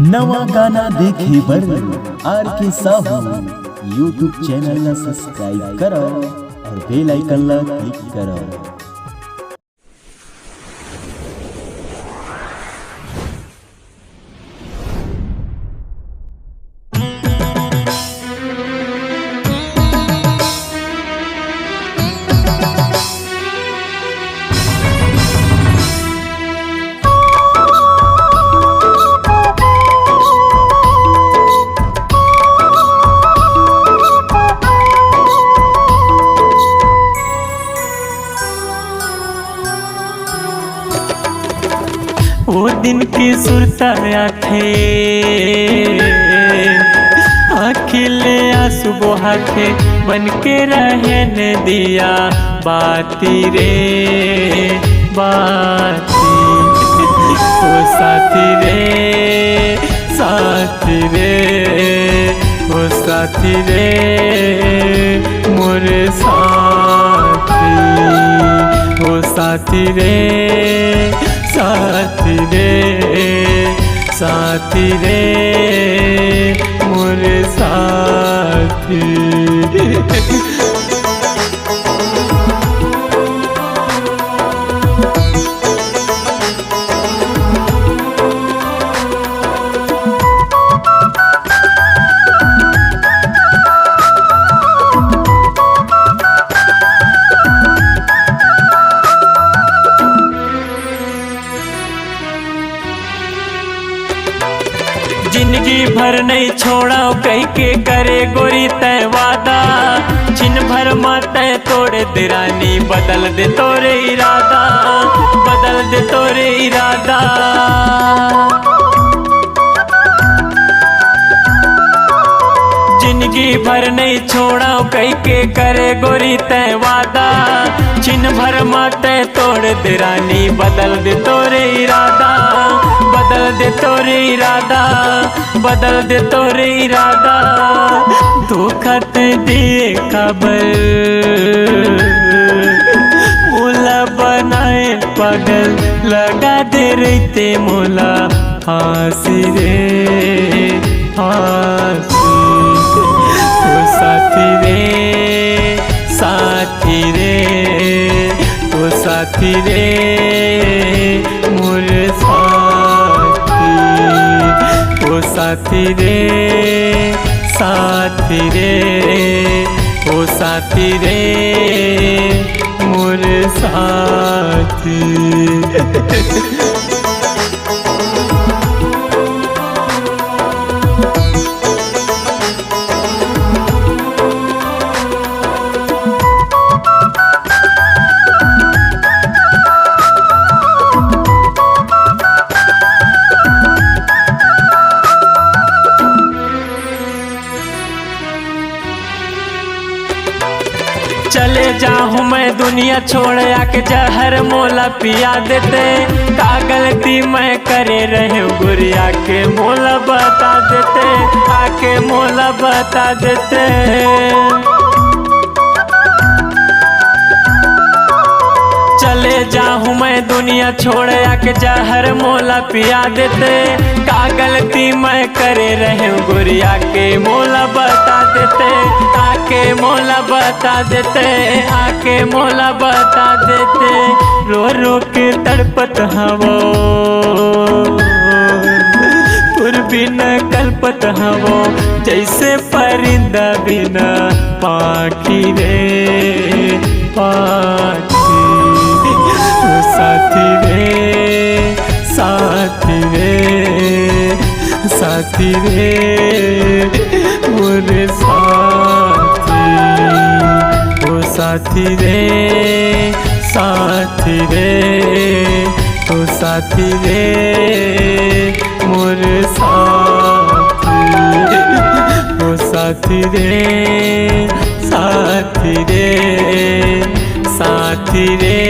नवा गाना देखे बर आर के साहू यूट्यूब चैनल ला सब्सक्राइब करो और बेल आइकन ला क्लिक करो। वो दिन की सुरता आखे अखिले आंसू बहाके बन के रहने दिया बाती रे बाती। ओ साथी रे साथी रे ओ साथी रे मोरे साथी। ओ साथी रे साथी रे साथी रे मोरे साथी। जिंदगी भर नहीं छोड़ा कह के करे गोरी तय वादा। छिन भर मत तोड़े दिरानी बदल दे तोरे इरादा बदल दे तोरे इरादा। जिंदगी भर नहीं छोड़ा कह के करे गोरी तय वादा। छिन भर मत तोड़ दे रानी बदल दे तोरे इरादा बदल दे तोरे इरादा बदल दे तोरे इरादा। धोखत दिए खबर मोला बनाए पागल लगा दे रहते मोला फांसी रे फांसी। ओ साथी रे साथी रे ओ साथी रे मोरे साथी। ओ साथी रे साथी रे ओ साथी रे मोरे साथी। चले जाऊँ मैं दुनिया छोड़ आके जहर मोला पिया देते। का गलती मैं करे रहे गुरिया के मोला बता देते आके मोला बता देते। चले जाऊँ मैं दुनिया छोड़ आके जहर मोला पिया देते। का गलती मैं करे रहे गुरिया के मोला बता देते आके मोला बता देते आके मोला बता देते। रो रो के तड़पत हवो बिना कल्पत हवो जैसे परिंदा बिना पाखी रे पाखी। ओ साथी रे साथी रे साथी रे मोरे साथी। ओ साथी रे साथी रे ओ साथी रे मोरे साथी। ओ साथी रे साथी रे साथी रे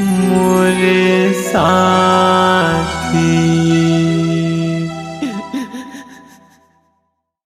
मोरे साथी।